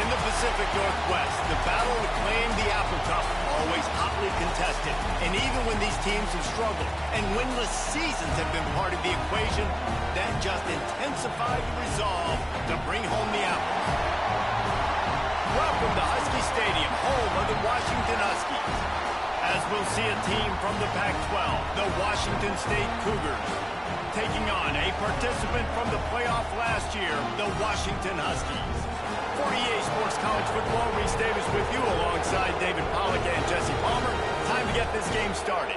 In the Pacific Northwest, the battle to claim the Apple Cup always hotly contested. And even when these teams have struggled and winless seasons have been part of the equation, that just intensified the resolve to bring home the Apples. Welcome to Husky Stadium, home of the Washington Huskies. As we'll see a team from the Pac-12, the Washington State Cougars, taking on a participant from the playoff last year, the Washington Huskies. 48 Sports College Football, Reese Davis with you alongside David Pollack and Jesse Palmer. Time to get this game started.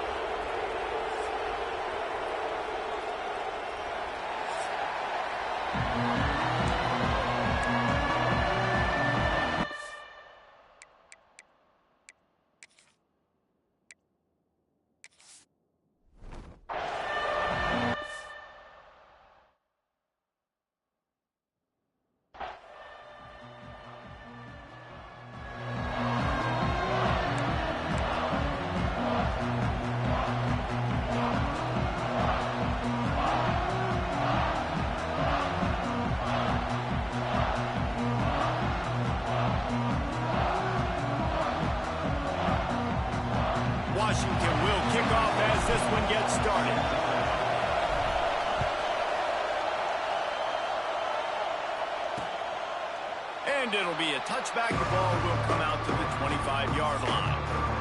Washington will kick off as this one gets started. And it'll be a touchback. The ball will come out to the 25-yard line.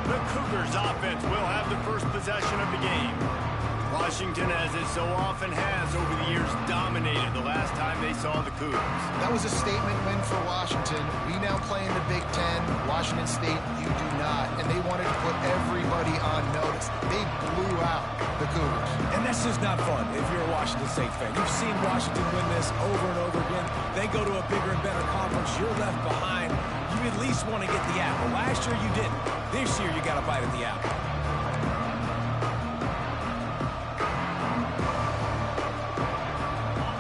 The Cougars offense will have the first possession of the game. Washington, as it so often has over the years, dominated the last time they saw the Cougars. That was a statement win for Washington. We now play in the Big Ten. Washington State, you do not. And they wanted to put everybody on notice. They blew out the Cougars. And that's just not fun if you're a Washington State fan. You've seen Washington win this over and over again. They go to a bigger and better conference. You're left behind. You at least want to get the apple. Last year you didn't. This year you got to bite at the apple.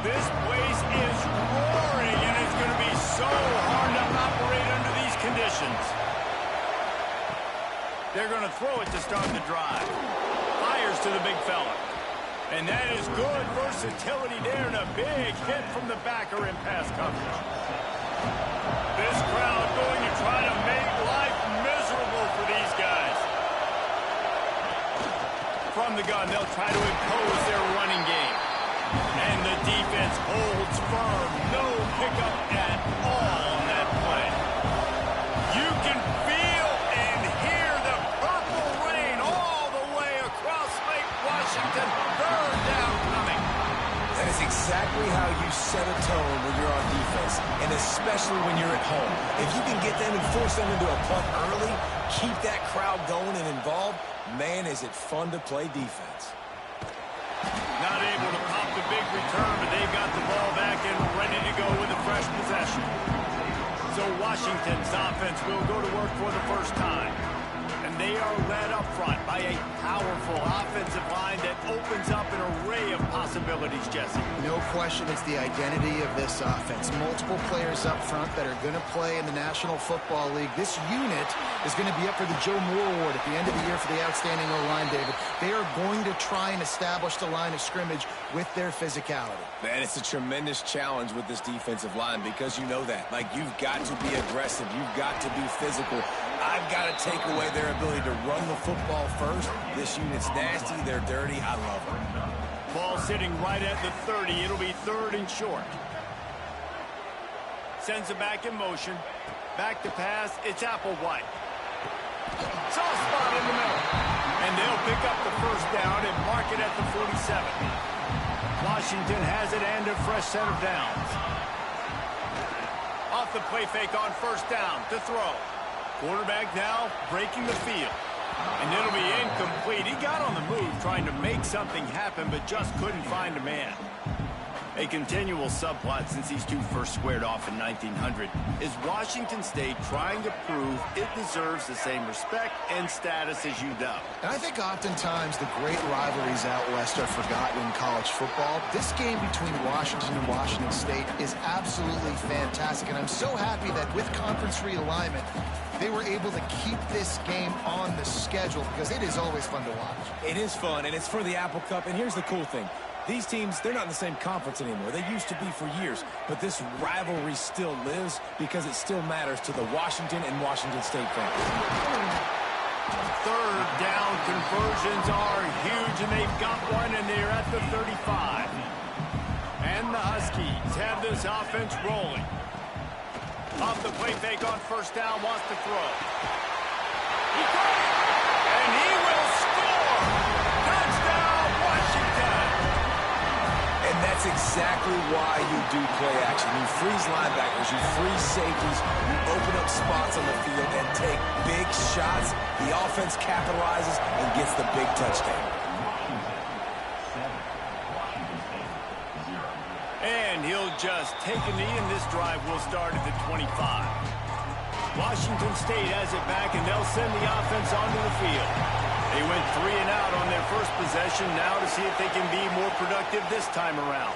This place is roaring, and it's going to be so hard to operate under these conditions. They're going to throw it to start the drive. Fires to the big fella. And that is good versatility there, and a big hit from the backer in pass coverage. This crowd going to try to make life miserable for these guys. From the gun, they'll try to impose their running game. And the defense holds firm. No pickup at all on that play. You can feel and hear the purple rain all the way across Lake Washington. Third down coming. That is exactly how you set a tone when you're on defense, and especially when you're at home. If you can get them and force them into a punt early, keep that crowd going and involved, man, is it fun to play defense. Not able to pop the big return, but they've got the ball back and ready to go with a fresh possession. So Washington's offense will go to work for the first time. And they are led up front by a powerful offensive line that opens up an array of possibilities, Jesse. No question it's the identity of this offense. Multiple players up front that are going to play in the National Football League. This unit is going to be up for the Joe Moore Award at the end of the year for the outstanding O-line, David. They are going to try and establish the line of scrimmage with their physicality. Man, it's a tremendous challenge with this defensive line because you know that. Like, you've got to be aggressive. You've got to be physical. I've got to take away their ability to run the football first. This unit's nasty. They're dirty. I love them. Ball sitting right at the 30. It'll be third and short. Sends it back in motion. Back to pass. It's Applewhite. Soft spot in the middle. And they'll pick up the first down and mark it at the 47. Washington has it and a fresh set of downs. Off the play fake on first down to throw. Quarterback now breaking the field. And it'll be incomplete. He got on the move trying to make something happen, but just couldn't find a man. A continual subplot since these two first squared off in 1900 is Washington State trying to prove it deserves the same respect and status as UW. And I think oftentimes the great rivalries out west are forgotten in college football. This game between Washington and Washington State is absolutely fantastic, and I'm so happy that with conference realignment, they were able to keep this game on the schedule because it is always fun to watch. It is fun, and it's for the Apple Cup, and here's the cool thing. These teams, they're not in the same conference anymore. They used to be for years. But this rivalry still lives because it still matters to the Washington and Washington State fans. Third down conversions are huge, and they've got one, and they're at the 35. And the Huskies have this offense rolling. Off the play fake on first down, wants to throw. He got it, and he will score! Touchdown, Washington! And that's exactly why you do play action. You freeze linebackers, you freeze safeties, you open up spots on the field and take big shots. The offense capitalizes and gets the big touchdown. And he'll just take a knee, and this drive will start at the 25. Washington State has it back, and they'll send the offense onto the field. They went 3 and out on their first possession, now to see if they can be more productive this time around.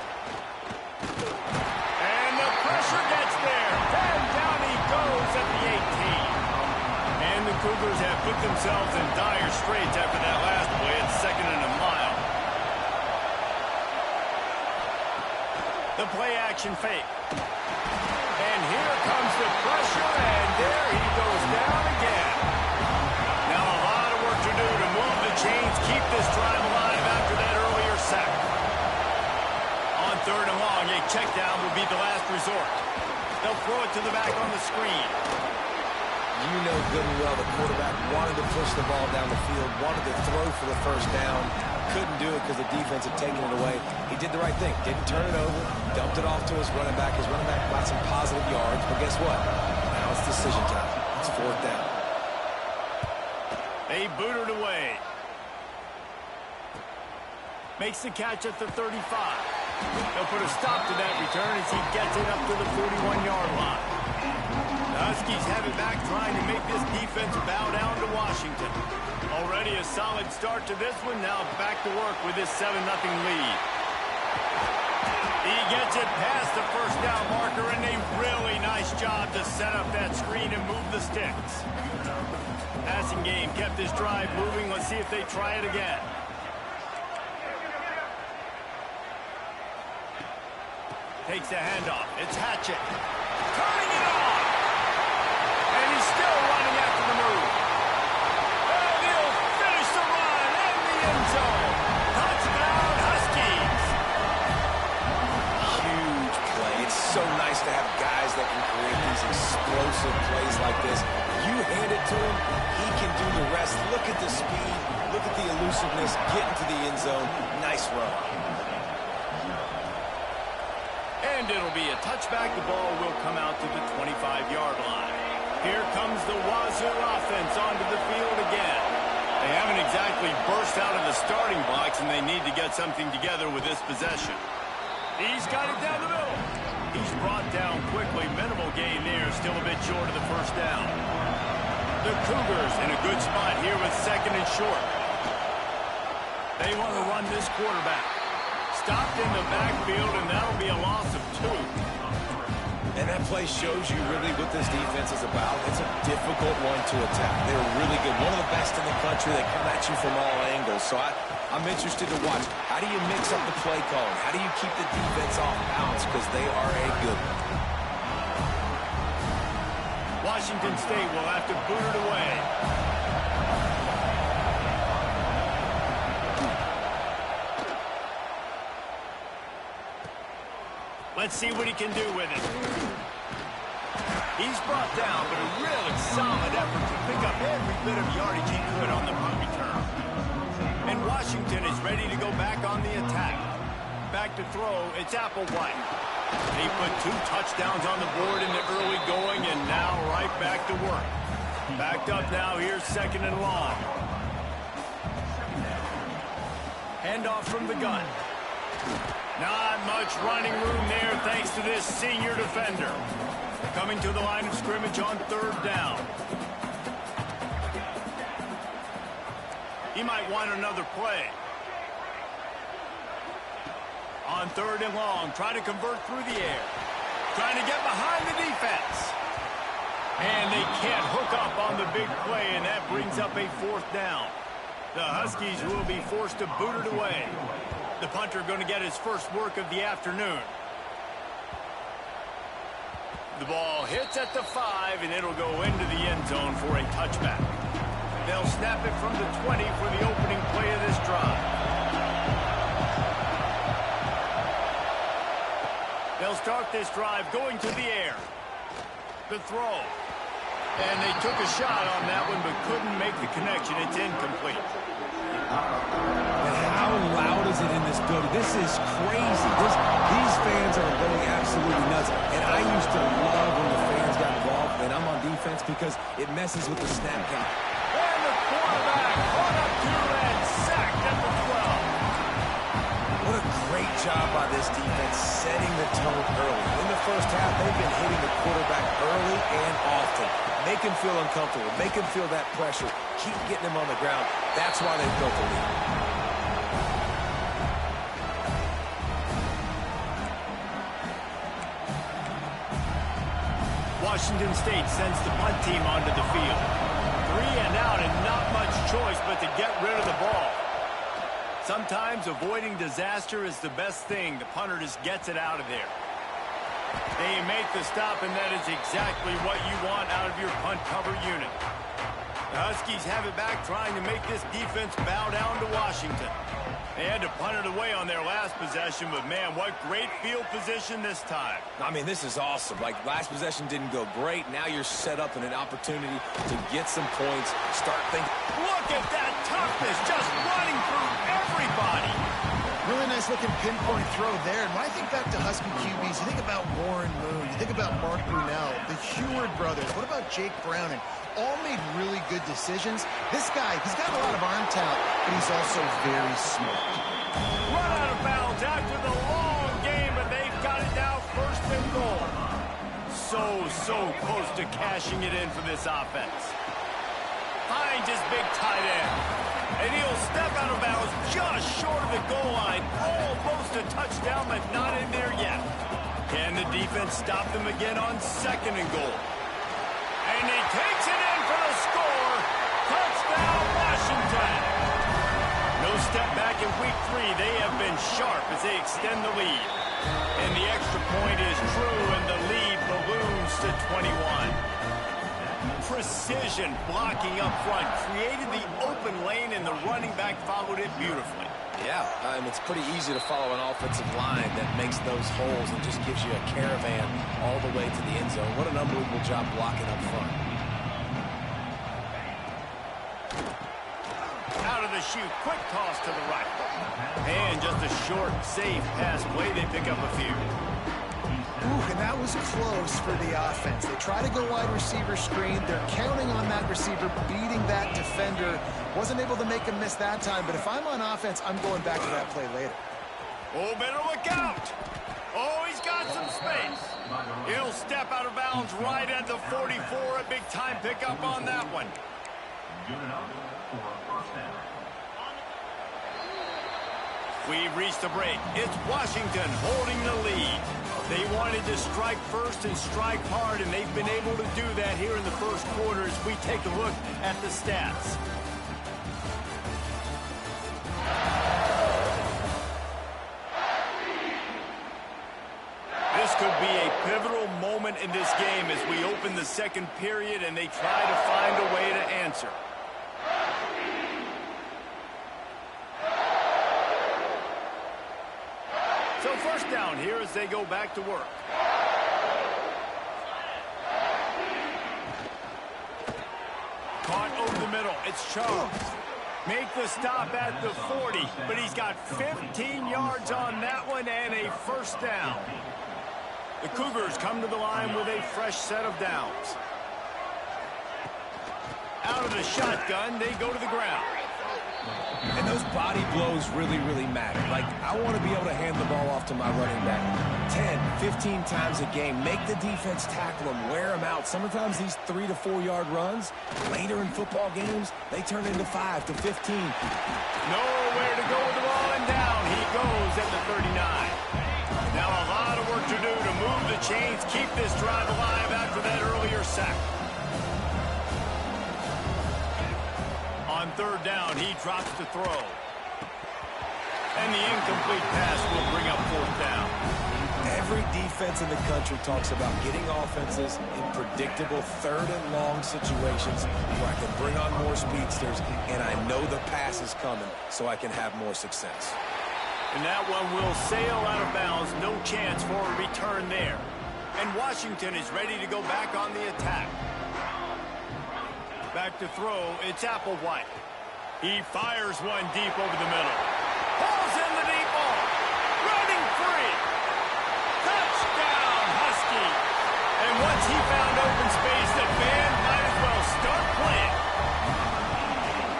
And the pressure gets there, and down he goes at the 18. And the Cougars have put themselves in dire straits after that last play at 2nd and a mile. The play-action fake. And here comes the pressure, and there he goes down again. Now a lot of work to do to move the chains, keep this drive alive after that earlier sack. On 3rd and long, a check down will be the last resort. They'll throw it to the back on the screen. You know good and well the quarterback wanted to push the ball down the field, wanted to throw for the first down. Couldn't do it because the defense had taken it away. He did the right thing. Didn't turn it over. Dumped it off to his running back. His running back got some positive yards. But guess what? Now it's decision time. It's 4th down. They boot it away. Makes the catch at the 35. They'll put a stop to that return as he gets it up to the 41-yard line. The Huskies have it back, trying to make this defense bow down to Washington. Already a solid start to this one. Now back to work with this 7-0 lead. He gets it past the first down marker, and a really nice job to set up that screen and move the sticks. Passing game kept this drive moving. Let's see if they try it again. Takes the handoff. It's Hatchett. Turning it on. And he's still running after the move. And he'll finish the run in the end zone. Touchdown, Huskies. Huge play. It's so nice to have guys that can create these explosive plays like this. You hand it to him, he can do the rest. Look at the speed. Look at the elusiveness. Get into the end zone. Nice run. And it'll be a touchback. The ball will come out to the 25-yard line. Here comes the Wazoo offense onto the field again. They haven't exactly burst out of the starting blocks, and they need to get something together with this possession. He's got it down the middle. He's brought down quickly. Minimal gain there. Still a bit short of the first down. The Cougars in a good spot here with 2nd and short. They want to run this quarterback. Stopped in the backfield, and that'll be a loss of 2. And that play shows you really what this defense is about. It's a difficult one to attack. They're really good. One of the best in the country. They come at you from all angles. So I'm interested to watch. How do you mix up the play calling? How do you keep the defense off balance? Because they are a good one. Washington State will have to boot it away. Let's see what he can do with it. He's brought down, but a really solid effort to pick up every bit of yardage he could on the punt return. And Washington is ready to go back on the attack. Back to throw, it's Applewhite. He put 2 touchdowns on the board in the early going, and now right back to work. Backed up now, here's 2nd and long. Handoff from the gun. Not much running room there thanks to this senior defender. Coming to the line of scrimmage on 3rd down. He might want another play. On 3rd and long, trying to convert through the air. Trying to get behind the defense. And they can't hook up on the big play, and that brings up a 4th down. The Huskies will be forced to boot it away. The punter going to get his first work of the afternoon. The ball hits at the 5, and it'll go into the end zone for a touchback. They'll snap it from the 20 for the opening play of this drive. They'll start this drive going to the air. The throw. And they took a shot on that one but couldn't make the connection. It's incomplete. And how loud is it in this building? This is crazy. These fans are going absolutely nuts. And I used to love when the fans got involved and I'm on defense because it messes with the snap count. And the quarterback caught up to and sacked at the 12. What a great job by this defense setting the tone early. In the first half, they've been hitting the quarterback early and often. Make him feel uncomfortable. Make him feel that pressure. Keep getting him on the ground. That's why they built the lead. Washington State sends the punt team onto the field. 3 and out and not much choice but to get rid of the ball. Sometimes avoiding disaster is the best thing. The punter just gets it out of there. They make the stop, and that is exactly what you want out of your punt cover unit. The Huskies have it back, trying to make this defense bow down to Washington. They had to punt it away on their last possession, but man, what great field position this time. I mean, this is awesome. Like, last possession didn't go great. Now you're set up in an opportunity to get some points, start thinking. Look at that toughness, just running through everybody. Really nice looking pinpoint throw there. And when I think back to Husky QBs, you think about Warren Moon, you think about Mark Brunell, the Heward brothers. What about Jake Browning? All made really good decisions. This guy, he's got a lot of arm talent, but he's also very smart. Run out of bounds after the long game, but they've got it now first and goal. So close to cashing it in for this offense. Finds his big tight end. And he'll step out of bounds just short of the goal line. Almost a touchdown, but not in there yet. Can the defense stop them again on 2nd and goal? And he takes it in for the score. Touchdown, Washington. No step back in week 3. They have been sharp as they extend the lead. And the extra point is true, and the lead balloons to 21. Precision blocking up front, created the open lane, and the running back followed it beautifully. Yeah, it's pretty easy to follow an offensive line that makes those holes and just gives you a caravan all the way to the end zone. What an unbelievable job blocking up front. Out of the chute, quick toss to the right. And just a short, safe pass play, they pick up a few. Ooh, and that was close for the offense. They try to go wide receiver screen. They're counting on that receiver beating that defender. Wasn't able to make him miss that time, but if I'm on offense, I'm going back to that play later. Oh, better look out. Oh, he's got some space. He'll step out of bounds right at the 44. A big-time pickup on that one. We've reached the break. It's Washington holding the lead. They wanted to strike first and strike hard, and they've been able to do that here in the first quarter as we take a look at the stats. This could be a pivotal moment in this game as we open the second period and they try to find a way to answer. So first down here as they go back to work. Caught over the middle. It's Charles. Make the stop at the 40, but he's got 15 yards on that one and a first down. The Cougars come to the line with a fresh set of downs. Out of the shotgun, they go to the ground. And those body blows really, really matter. Like, I want to be able to hand the ball off to my running back 10, 15 times a game. Make the defense tackle them, wear them out. Sometimes these 3 to 4 yard runs, later in football games, they turn into 5 to 15. Nowhere to go with the ball, and down he goes at the 39. Now a lot of work to do to move the chains, keep this drive alive after that earlier sack. On On third down, he drops to throw. And the incomplete pass will bring up fourth down. Every defense in the country talks about getting offenses in predictable third and long situations where I can bring on more speedsters and I know the pass is coming so I can have more success. And that one will sail out of bounds. No chance for a return there. And Washington is ready to go back on the attack. Back to throw, it's Applewhite. He fires one deep over the middle. Pulls in the deep ball. Running free. Touchdown, Husky. And once he found open space, the band might as well start playing.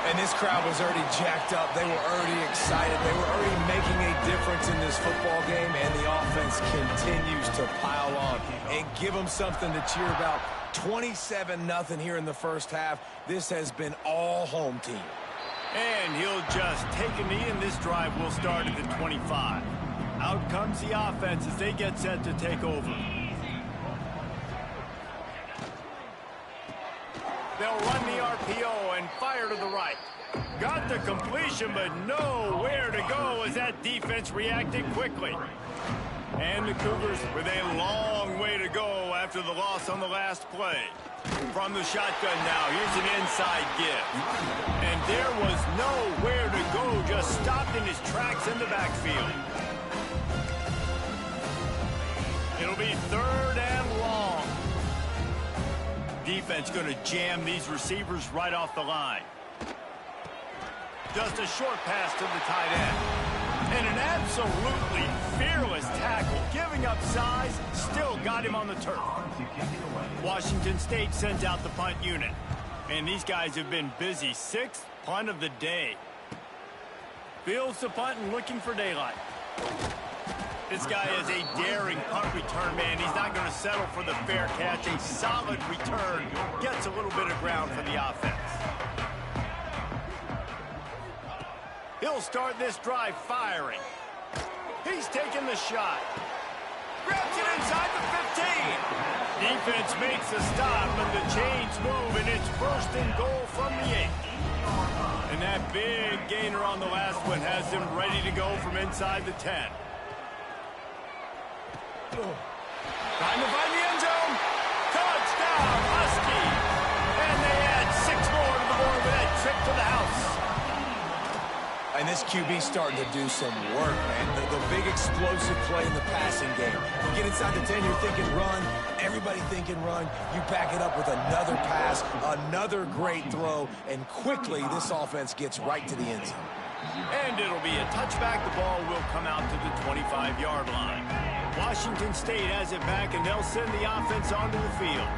And this crowd was already jacked up. They were already excited. They were already making a difference in this football game, and the offense continues to pile on and give them something to cheer about. 27-0 here in the first half. This has been all home team. And he'll just take a knee, and this drive will start at the 25. Out comes the offense as they get set to take over. They'll run the RPO and fire to the right. Got the completion, but nowhere to go as that defense reacted quickly. And the Cougars with a long way to go after the loss on the last play. From the shotgun now, here's an inside give. And there was nowhere to go, just stopped in his tracks in the backfield. It'll be third and long. Defense going to jam these receivers right off the line. Just a short pass to the tight end. And an absolutely fearless tackle, giving up size, still got him on the turf. Washington State sends out the punt unit. And these guys have been busy. Sixth punt of the day. Fields the punt and looking for daylight. This guy is a daring punt return man. He's not going to settle for the fair catch. A solid return gets a little bit of ground for the offense. He'll start this drive firing. He's taking the shot. Grabs it inside the 15. Defense makes a stop, and the chains move, and it's first and goal from the 8. And that big gainer on the last one has him ready to go from inside the 10. Trying to find the end zone. Touchdown, Husky. And they add 6 more to the board with that trip to the house. And this QB starting to do some work, man. The big explosive play in the passing game. You get inside the 10, you're thinking run. Everybody thinking run. You back it up with another pass, another great throw, and quickly this offense gets right to the end zone. And it'll be a touchback. The ball will come out to the 25-yard line. Washington State has it back, and they'll send the offense onto the field.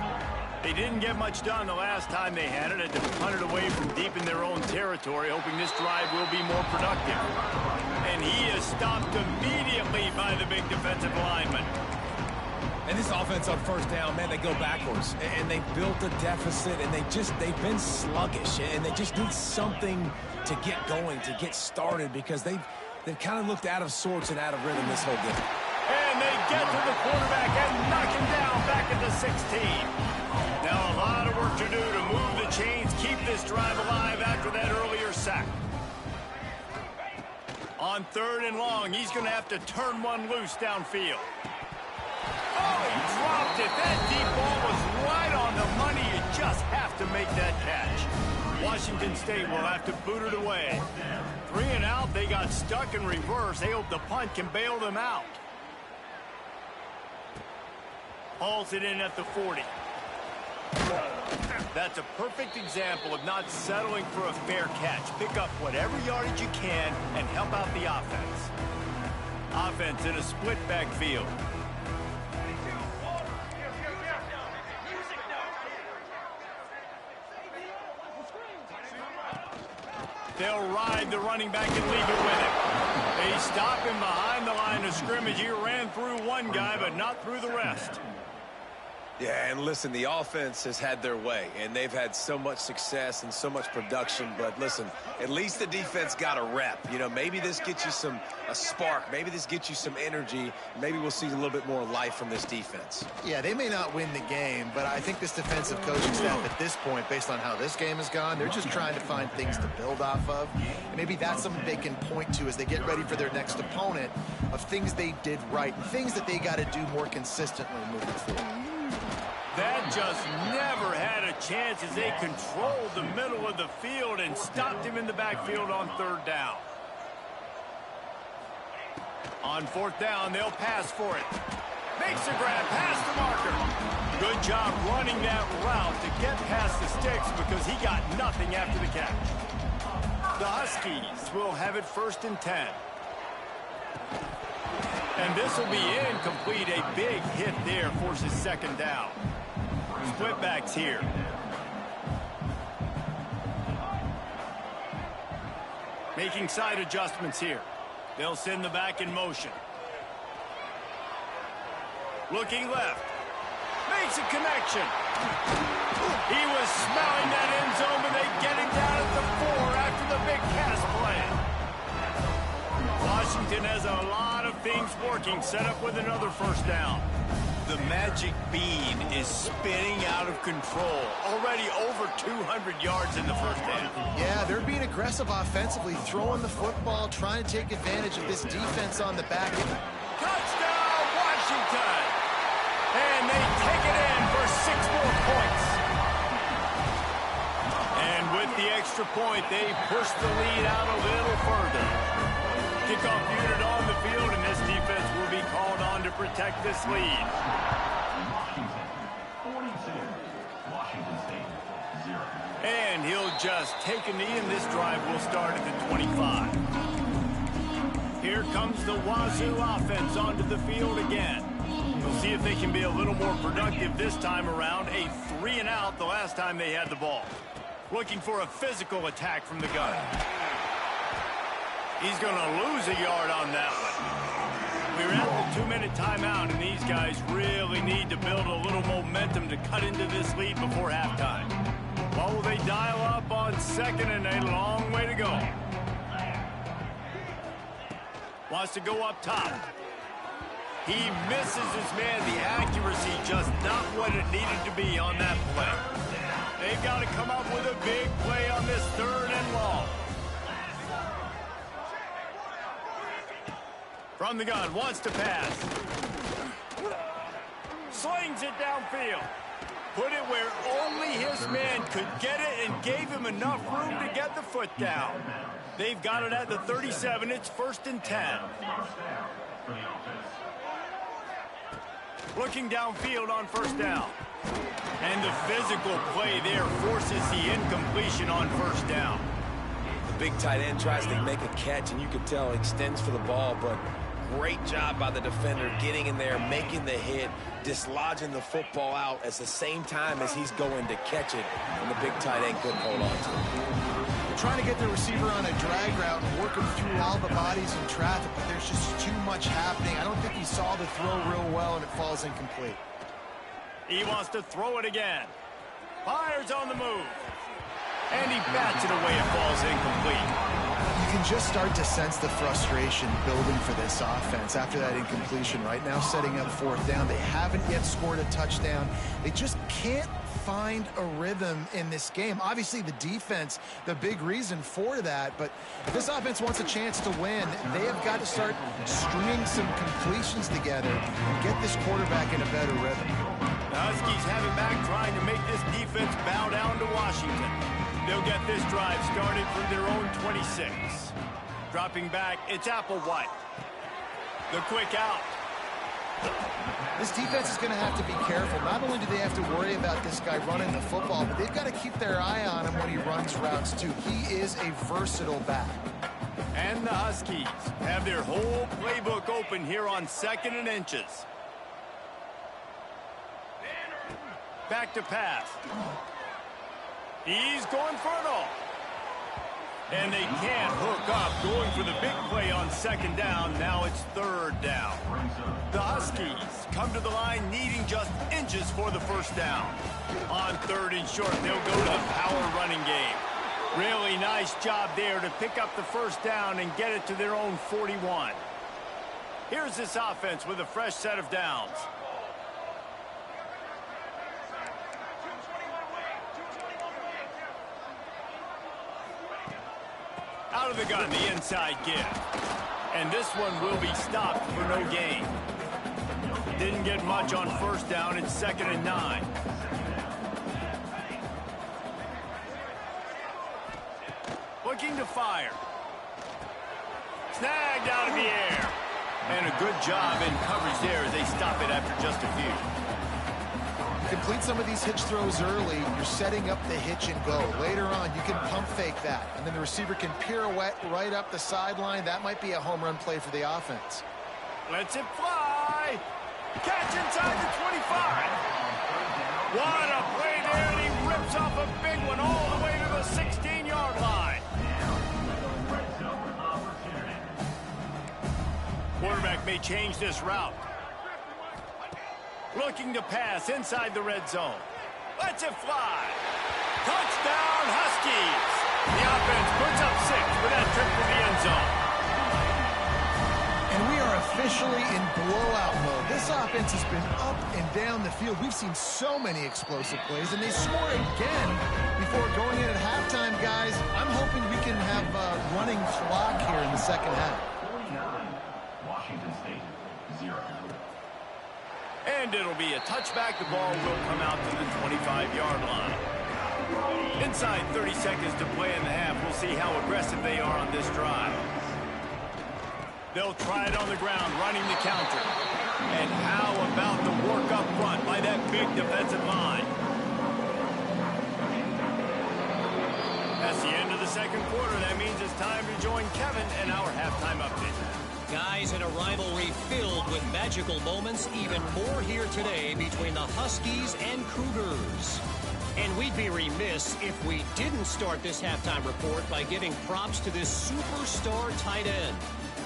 They didn't get much done the last time they had it. Had to punt it away from deep in their own territory, hoping this drive will be more productive. And he is stopped immediately by the big defensive lineman. And this offense on first down, man, they go backwards. And they built a deficit, and they've been sluggish. And they just need something to get going, to get started, because they've kind of looked out of sorts and out of rhythm this whole game. And they get to the quarterback and knock him down back at the 16. Now a lot of work to do to move the chains, keep this drive alive after that earlier sack. On third and long, he's going to have to turn one loose downfield. Oh, he dropped it. That deep ball was right on the money. You just have to make that catch. Washington State will have to boot it away. 3 and out, they got stuck in reverse. They hope the punt can bail them out. Hauls it in at the 40. That's a perfect example of not settling for a fair catch. Pick up whatever yardage you can and help out the offense. Offense in a split backfield. They'll ride the running back and leave it with him. They stop him behind the line of scrimmage. He ran through one guy, but not through the rest. Yeah, and listen, the offense has had their way, and they've had so much success and so much production. But listen, at least the defense got a rep. You know, maybe this gets you a spark. Maybe this gets you some energy. Maybe we'll see a little bit more life from this defense. Yeah, they may not win the game, but I think this defensive coaching staff at this point, based on how this game has gone, they're just trying to find things to build off of. And maybe that's something they can point to as they get ready for their next opponent, of things they did right, things that they got to do more consistently moving forward. That just never had a chance as they controlled the middle of the field and stopped him in the backfield on 3rd down. On 4th down, they'll pass for it. Makes a grab, past the marker. Good job running that route to get past the sticks because he got nothing after the catch. The Huskies will have it 1st and 10. And this will be incomplete. A big hit there forces 2nd down. Split backs here. Making side adjustments here. They'll send the back in motion. Looking left. Makes a connection. He was smelling that end zone, but they get him down at the 4 after the big pass play. Washington has a lot of things working, set up with another 1st down. The magic bean is spinning out of control. Already over 200 yards in the 1st half. Yeah, they're being aggressive offensively, throwing the football, trying to take advantage of this defense on the back end. Touchdown, Washington! And they take it in for 6 more points. And with the extra point, they push the lead out a little further. Kickoff unit on the field, and this defense will be called on to protect this lead. And he'll just take a knee, and this drive will start at the 25. Here comes the Wazoo offense onto the field again. We'll see if they can be a little more productive this time around. A 3-and-out the last time they had the ball. Looking for a physical attack from the gun. He's going to lose a yard on that one. We're at the 2-minute timeout, and these guys really need to build a little momentum to cut into this lead before halftime. What will they dial up on 2nd and a long way to go? Wants to go up top. He misses his man. The accuracy just not what it needed to be on that play. They've got to come up with a big play on this 3rd and long. From the gun, wants to pass. Slings it downfield. Put it where only his man could get it and gave him enough room to get the foot down. They've got it at the 37. It's 1st and 10. Looking downfield on 1st down. And the physical play there forces the incompletion on 1st down. The big tight end tries to make a catch, and you can tell he extends for the ball, but great job by the defender getting in there, making the hit, dislodging the football out at the same time as he's going to catch it, and the big tight end couldn't hold on to it. They're trying to get the receiver on a drag route and work him through all the bodies in traffic, but there's just too much happening. I don't think he saw the throw real well, and it falls incomplete. He wants to throw it again. Fires on the move. And he bats it away. It falls incomplete. You can just start to sense the frustration building for this offense after that incompletion. Right now, setting up 4th down. They haven't yet scored a touchdown. They just can't find a rhythm in this game. Obviously, the defense, the big reason for that. But if this offense wants a chance to win, they have got to start stringing some completions together and get this quarterback in a better rhythm. The Huskies have it back, trying to make this defense bow down to Washington. They'll get this drive started from their own 26. Dropping back, it's Applewhite. The quick out. This defense is going to have to be careful. Not only do they have to worry about this guy running the football, but they've got to keep their eye on him when he runs routes too. He is a versatile back. And the Huskies have their whole playbook open here on 2nd and inches. Back to pass. He's going for it all. And they can't hook up, going for the big play on second down. Now it's third down. The Huskies come to the line needing just inches for the first down. On third and short, they'll go to the power running game. Really nice job there to pick up the first down and get it to their own 41. Here's this offense with a fresh set of downs. Out of the gun, the inside give. And this one will be stopped for no gain. Didn't get much on first down. It's 2nd and 9. Looking to fire. Snagged out of the air. And a good job in coverage there as they stop it after just a few. Complete some of these hitch throws early, you're setting up the hitch and go. Later on, you can pump fake that, and then the receiver can pirouette right up the sideline. That might be a home run play for the offense. Lets it fly. Catch inside the 25. What a play there, and he rips off a big one all the way to the 16-yard line. Quarterback may change this route. Looking to pass inside the red zone. Lets it fly. Touchdown, Huskies. The offense puts up 6 for that trip to the end zone. And we are officially in blowout mode. This offense has been up and down the field. We've seen so many explosive plays, and they score again before going in at halftime, guys. I'm hoping we can have a running clock here in the second half. 49, Washington State, 0. And it'll be a touchback. The ball will come out to the 25-yard line. Inside 30 seconds to play in the half. We'll see how aggressive they are on this drive. They'll try it on the ground, running the counter. And how about the work up front by that big defensive line? That's the end of the second quarter. That means it's time to join Kevin and our halftime update. Guys, in a rivalry filled with magical moments, even more here today between the Huskies and Cougars. And we'd be remiss if we didn't start this halftime report by giving props to this superstar tight end.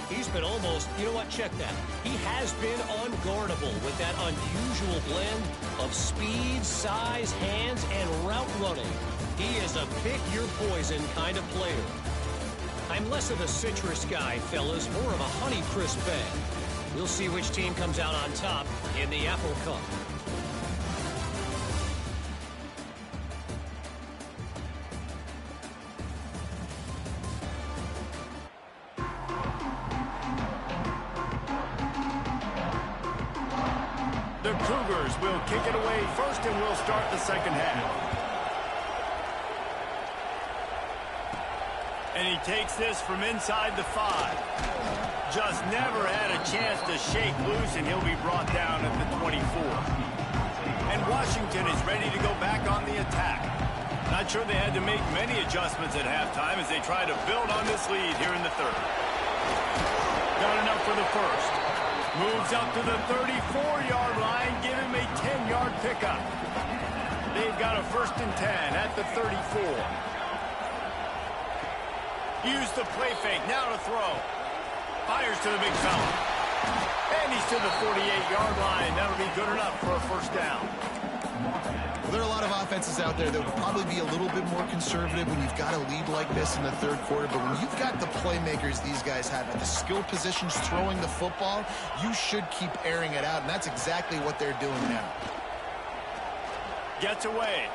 He's been almost, you know what, check that. He has been unguardable with that unusual blend of speed, size, hands, and route running. He is a pick-your-poison kind of player. I'm less of a citrus guy, fellas, more of a Honeycrisp fan. We'll see which team comes out on top in the Apple Cup. The Cougars will kick it away first, and we'll start the second half. And he takes this from inside the 5. Just never had a chance to shake loose, and he'll be brought down at the 24. And Washington is ready to go back on the attack. Not sure they had to make many adjustments at halftime as they try to build on this lead here in the third. Got enough for the first. Moves up to the 34-yard line, give him a 10-yard pickup. They've got a 1st and 10 at the 34. Use the play fake, now to throw. Fires to the big fella. And he's to the 48-yard line. That'll be good enough for a first down. Well, there are a lot of offenses out there that would probably be a little bit more conservative when you've got a lead like this in the third quarter. But when you've got the playmakers these guys have at the skill positions throwing the football, you should keep airing it out. And that's exactly what they're doing now. Gets away.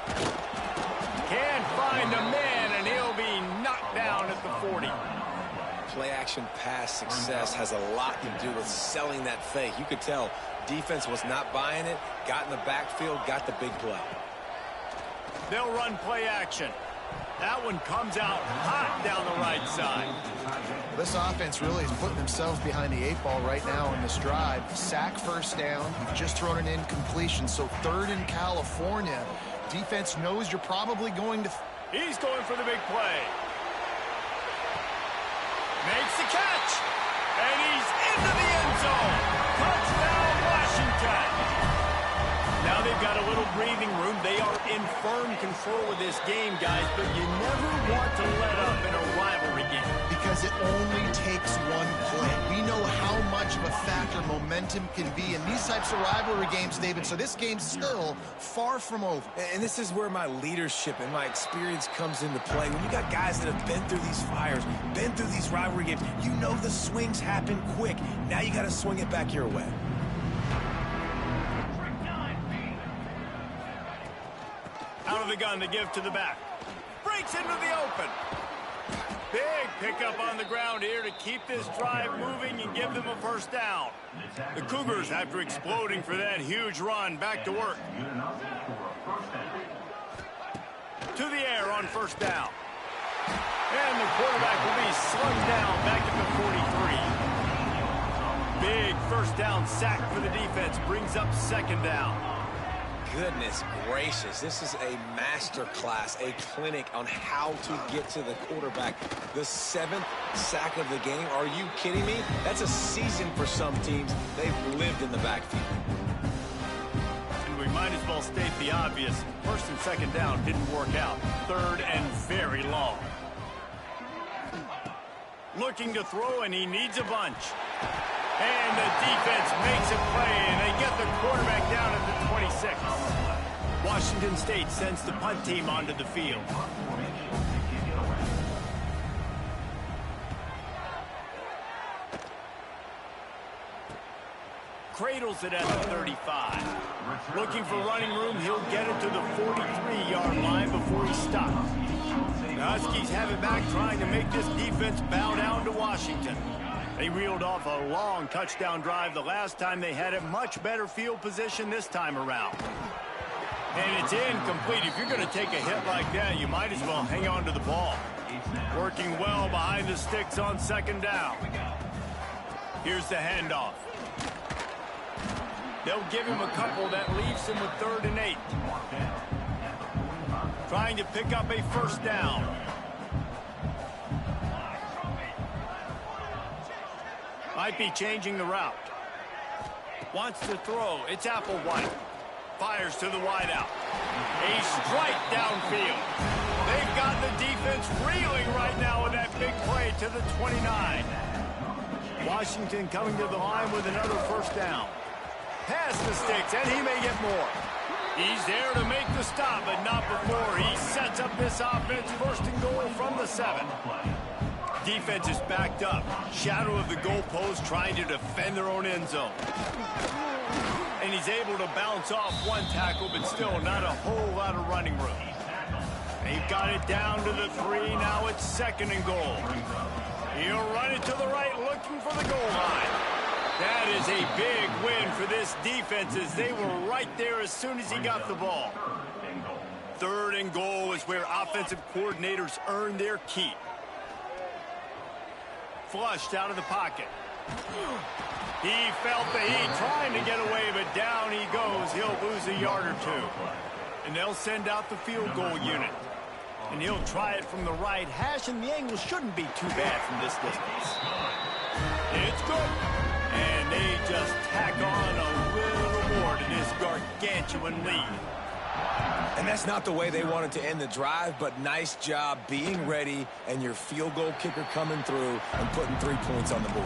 Can't find a man, and he'll be knocked down at the 40. Play-action pass success has a lot to do with selling that fake. You could tell defense was not buying it, got in the backfield, got the big play. They'll run play action. That one comes out hot down the right side. This offense really is putting themselves behind the 8 ball right now on this drive. Sack, first down. You've just thrown an incompletion, so 3rd in California. Defense knows you're probably going to... He's going for the big play. Makes the catch. And he's into the end zone. Touchdown, Washington. Now they've got a little breathing room. They are in firm control of this game, guys, but you never want to let up in a rivalry is it only takes one play. We know how much of a factor momentum can be in these types of rivalry games, David, so this game's still far from over. And this is where my leadership and my experience comes into play. When you got guys that have been through these fires, been through these rivalry games, you know the swings happen quick. Now you got to swing it back your way. Out of the gun to give to the back. Breaks into the open. Big pickup on the ground here to keep this drive moving and give them a first down. The Cougars, after exploding for that huge run, back to work. To the air on first down. And the quarterback will be slung down back at the 43. Big first down sack for the defense. Brings up second down. Goodness gracious, this is a master class, a clinic on how to get to the quarterback. The 7th sack of the game. Are you kidding me? That's a season for some teams. They've lived in the backfield. And we might as well state the obvious. First and second down didn't work out. Third and very long. Looking to throw, and he needs a bunch. And the defense makes a play, and they get the quarterback down at the 26. Washington State sends the punt team onto the field. Cradles it at the 35. Looking for running room, he'll get it to the 43-yard line before he stops. The Huskies have it back, trying to make this defense bow down to Washington. They reeled off a long touchdown drive the last time they had a much better field position this time around. And it's incomplete. If you're going to take a hit like that, you might as well hang on to the ball. Working well behind the sticks on second down. Here's the handoff. They'll give him a couple. That leaves him with 3rd and 8. Trying to pick up a first down. Might be changing the route. Wants to throw. It's Applewhite. Fires to the wideout. A strike downfield. They've got the defense reeling right now with that big play to the 29. Washington coming to the line with another first down. Past the sticks, and he may get more. He's there to make the stop, but not before. He sets up this offense, first and goal from the 7. Defense is backed up. Shadow of the goalpost, trying to defend their own end zone. And he's able to bounce off one tackle, but still not a whole lot of running room. They've got it down to the 3. Now it's 2nd and goal. He'll run it to the right, looking for the goal line. That is a big win for this defense, as they were right there as soon as he got the ball. 3rd and goal is where offensive coordinators earn their keep. Flushed out of the pocket. He felt the heat, trying to get away, but down he goes. He'll lose a yard or 2. And they'll send out the field goal unit. And he'll try it from the right hash, and the angle shouldn't be too bad from this distance. It's good. And they just tack on a little more to this gargantuan lead. And that's not the way they wanted to end the drive, but nice job being ready and your field goal kicker coming through and putting 3 points on the board.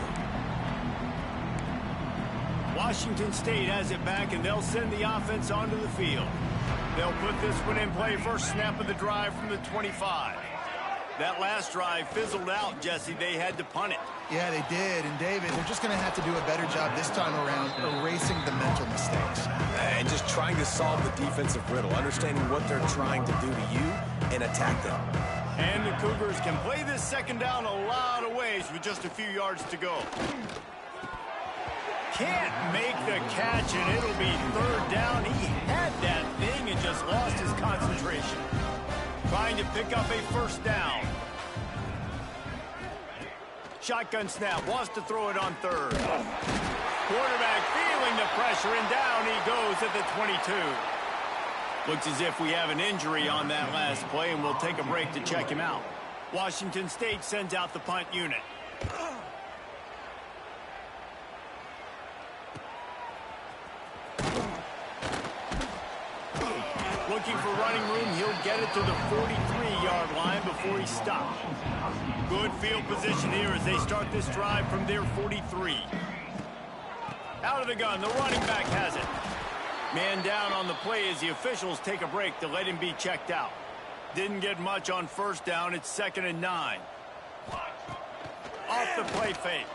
Washington State has it back, and they'll send the offense onto the field. They'll put this one in play, first snap of the drive from the 25. That last drive fizzled out, Jesse. They had to punt it. Yeah, they did. And, David, they're just going to have to do a better job this time around erasing the mental mistakes. And just trying to solve the defensive riddle, understanding what they're trying to do to you and attack them. And the Cougars can play this second down a lot of ways with just a few yards to go. Can't make the catch, and it'll be 3rd down. He had that thing and just lost his concentration. Trying to pick up a first down. Shotgun snap, wants to throw it on 3rd. Quarterback feeling the pressure, and down he goes at the 22. Looks as if we have an injury on that last play, and we'll take a break to check him out. Washington State sends out the punt unit. Looking for running room, he'll get it to the 43 30-yard line before he stopped. Good field position here as they start this drive from their 43. Out of the gun, the running back has it. Man down on the play as the officials take a break to let him be checked out. Didn't get much on first down. It's 2nd and 9. Off the play fake.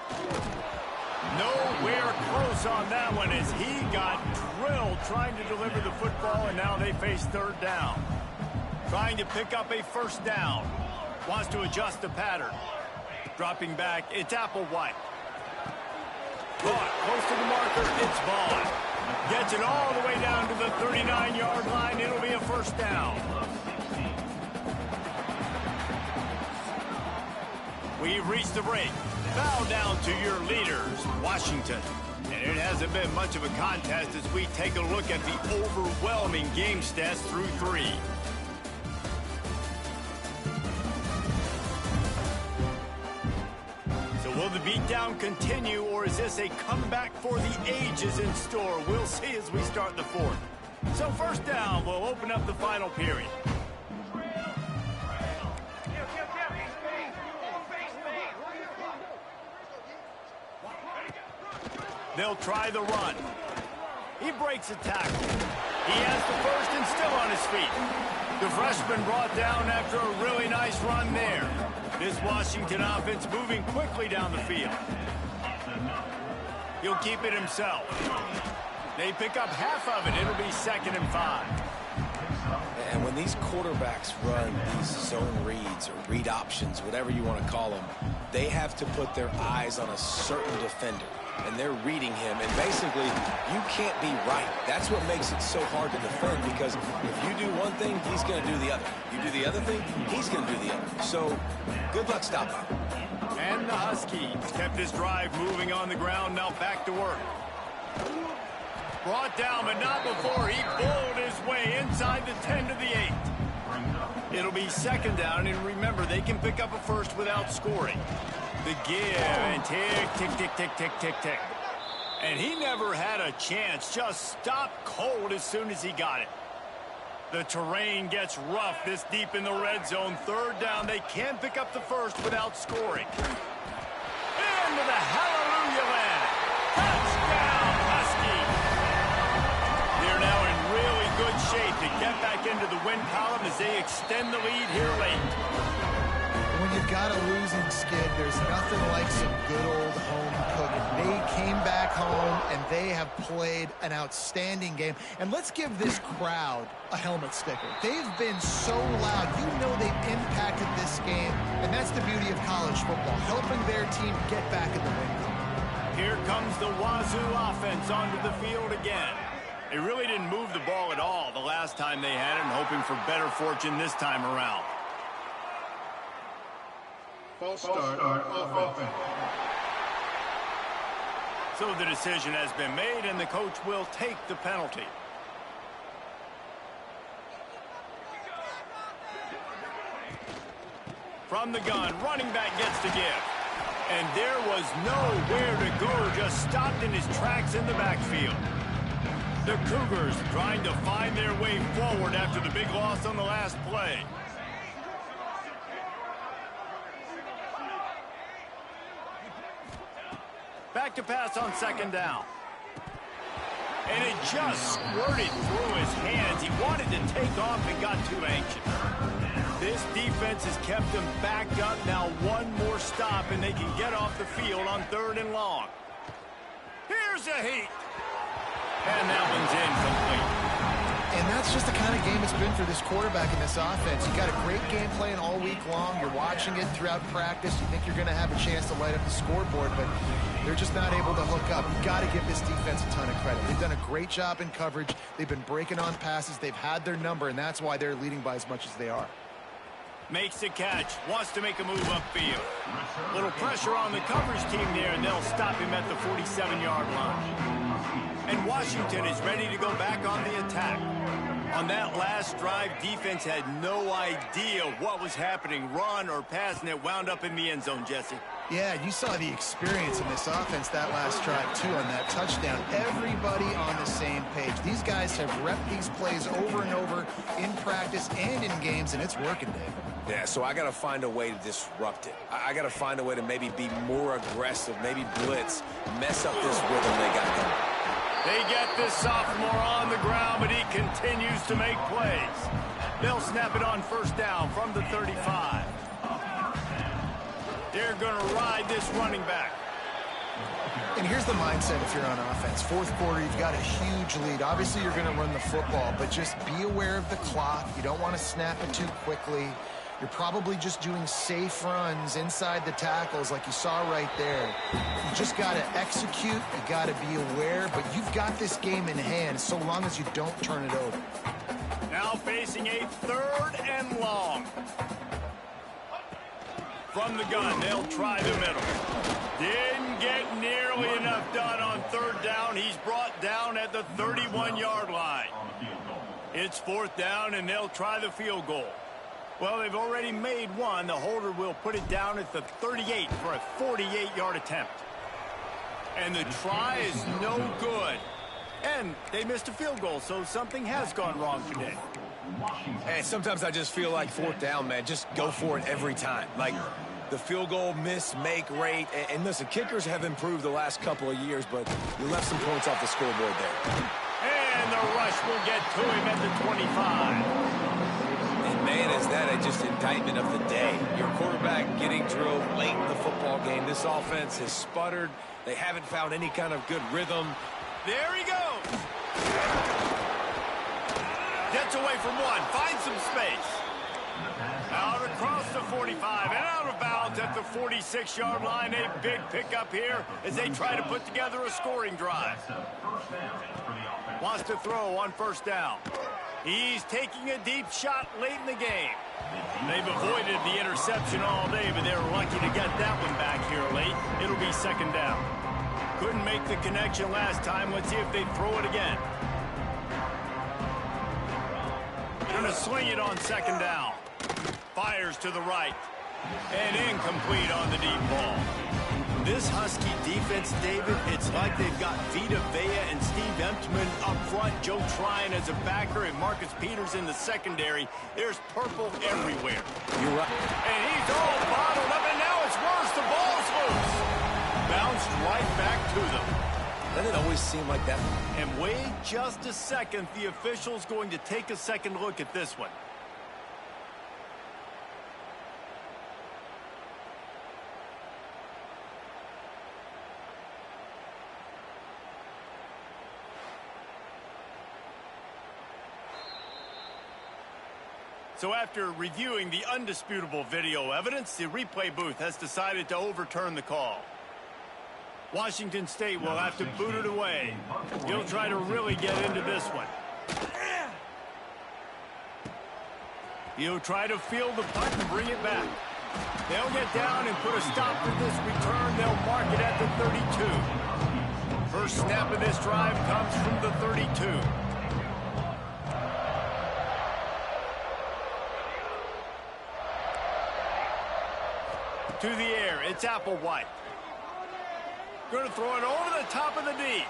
Nowhere close on that one as he got drilled trying to deliver the football, and now they face 3rd down. Trying to pick up a 1st down. Wants to adjust the pattern. Dropping back, it's Applewhite. Caught close to the marker, it's Vaughn. Gets it all the way down to the 39-yard line. It'll be a 1st down. We've reached the break. Bow down to your leaders, Washington. And it hasn't been much of a contest as we take a look at the overwhelming game stats through 3. So will the beatdown continue, or is this a comeback for the ages in store? We'll see as we start the 4th. So 1st down will open up the final period. They'll try the run. He breaks a tackle. He has the 1st and still on his feet. The freshman brought down after a really nice run there. This Washington offense moving quickly down the field. He'll keep it himself. They pick up half of it. It'll be 2nd and 5. And when these quarterbacks run these zone reads or read options, whatever you want to call them, they have to put their eyes on a certain defender. And they're reading him, and basically, you can't be right. That's what makes it so hard to defend, because if you do one thing, he's going to do the other. You do the other thing, he's going to do the other. So, good luck stopping him. And the Huskies kept this drive moving on the ground, now back to work. Brought down, but not before he bowled his way inside the 10 to the 8. It'll be 2nd down, and remember, they can pick up a 1st without scoring. The give, and tick, tick, tick, tick, tick, tick, tick. And he never had a chance, just stopped cold as soon as he got it. The terrain gets rough this deep in the red zone. 3rd down, they can't pick up the 1st without scoring. Into the hallelujah land. Touchdown, Husky. They're now in really good shape to get back into the win column as they extend the lead here late. When you've got a losing skid, there's nothing like some good old home cooking. They came back home, and they have played an outstanding game. And let's give this crowd a helmet sticker. They've been so loud. You know they've impacted this game, and that's the beauty of college football, helping their team get back in the win column. Here comes the Wazoo offense onto the field again. They really didn't move the ball at all the last time they had it, and hoping for better fortune this time around. False start offense. So the decision has been made, and the coach will take the penalty. From the gun, running back gets the give. And there was nowhere to go, just stopped in his tracks in the backfield. The Cougars trying to find their way forward after the big loss on the last play. Back to pass on 2nd down. And it just squirted through his hands. He wanted to take off and got too anxious. This defense has kept them backed up. Now one more stop, and they can get off the field on 3rd and long. Here's a heat. And that one's incomplete. And that's just the kind of game it's been for this quarterback in this offense. You got a great game plan all week long. You're watching it throughout practice. You think you're going to have a chance to light up the scoreboard, but they're just not able to hook up. You've got to give this defense a ton of credit. They've done a great job in coverage. They've been breaking on passes. They've had their number, and that's why they're leading by as much as they are. Makes the catch. Wants to make a move upfield. Little pressure on the coverage team there, and they'll stop him at the 47-yard line. And Washington is ready to go back on the attack. On that last drive, defense had no idea what was happening, run or pass, and it wound up in the end zone, Jesse. Yeah, you saw the experience in this offense that last drive, too, on that touchdown. Everybody on the same page. These guys have repped these plays over and over in practice and in games, and it's working, David. Yeah, so I got to find a way to disrupt it. I got to find a way to maybe be more aggressive, maybe blitz, mess up this rhythm they got going. They get this sophomore on the ground, but he continues to make plays. They'll snap it on first down from the 35. They're going to ride this running back. And here's the mindset if you're on offense. Fourth quarter, you've got a huge lead. Obviously, you're going to run the football, but just be aware of the clock. You don't want to snap it too quickly. You're probably just doing safe runs inside the tackles like you saw right there. You just got to execute. You got to be aware, but you've got this game in hand so long as you don't turn it over. Now facing a 3rd and long. From the gun, they'll try the middle. Didn't get nearly enough done on 3rd down. He's brought down at the 31-yard line. It's 4th down, and they'll try the field goal. Well, they've already made one. The holder will put it down at the 38 for a 48-yard attempt. And the try is no good. And they missed a field goal, so something has gone wrong today. Hey, sometimes I just feel like 4th down, man. Just go for it every time. Like the field goal miss, make rate. And listen, kickers have improved the last couple of years, but you left some points off the scoreboard there. And the rush will get to him at the 25. And, man, is that just indictment of the day. Your quarterback getting drilled late in the football game. This offense has sputtered. They haven't found any kind of good rhythm. There he goes. Gets away from one. Finds some space. Out across the 45 and out of bounds at the 46-yard line. A big pickup here as they try to put together a scoring drive. Wants to throw on 1st down. He's taking a deep shot late in the game. They've avoided the interception all day, but they're lucky to get that one back here late. It'll be 2nd down. Couldn't make the connection last time. Let's see if they throw it again. Going to swing it on 2nd down. Fires to the right. And incomplete on the deep ball. This Husky defense, David, it's like they've got Vita Vea and Steve Emtman up front, Joe Tryon as a backer, and Marcus Peters in the secondary. There's purple everywhere. You're right. And he's all bottled up, and now it's worse. The ball's loose. Bounced right back to them. Doesn't it always seem like that? And wait just a second. The official's going to take a second look at this one. So after reviewing the undisputable video evidence, the replay booth has decided to overturn the call. Washington State will have to boot it away. He'll try to really get into this one. He'll try to field the punt and bring it back. They'll get down and put a stop to this return. They'll mark it at the 32. First snap of this drive comes from the 32. To the air, it's Applewhite. Going to throw it over the top of the D.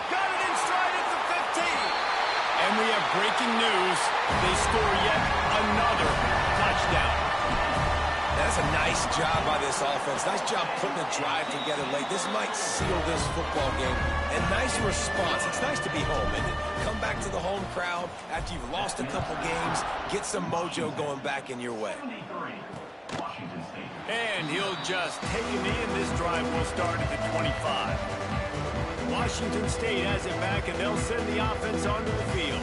Got it in stride at the 15. And we have breaking news. They score yet another touchdown. That's a nice job by this offense. Nice job putting the drive together late. This might seal this football game. And nice response. It's nice to be home, isn't it? Come back to the home crowd after you've lost a couple games. Get some mojo going back in your way. And he'll just take a knee, and this drive will start at the 25. Washington State has it back, and they'll send the offense onto the field.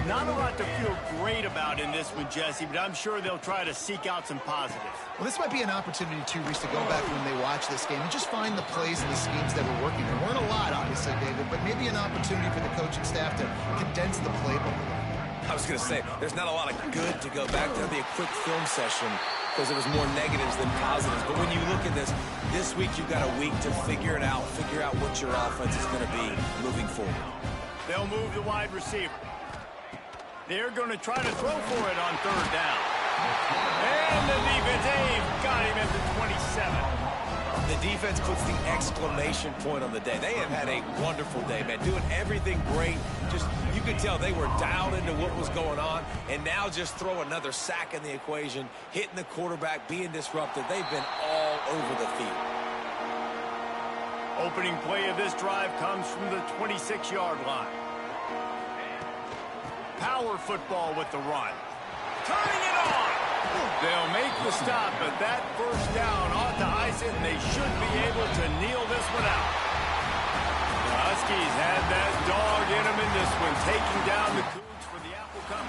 Not a lot to feel great about in this one, Jesse, but I'm sure they'll try to seek out some positives. Well, this might be an opportunity, too, Reese, to go back when they watch this game and just find the plays and the schemes that were working. There weren't a lot, obviously, David, but maybe an opportunity for the coaching staff to condense the playbook. I was going to say, there's not a lot of good to go back. There'll be a quick film session because there was more negatives than positives. But when you look at this week you've got a week to figure it out, figure out what your offense is going to be moving forward. They'll move the wide receiver. They're going to try to throw for it on 3rd down. And the defense, they've got him at the 27. The defense puts the exclamation point on the day. They have had a wonderful day, man, doing everything great. Just, you could tell they were dialed into what was going on, and now just throw another sack in the equation, hitting the quarterback, being disruptive. They've been all over the field. Opening play of this drive comes from the 26-yard line. Power football with the run. Turning it on. They'll make the stop, but that first down ought to ice it, and they should be able to kneel this one out. The Huskies had that dog in them in this one, taking down the Cougs for the Apple Cup.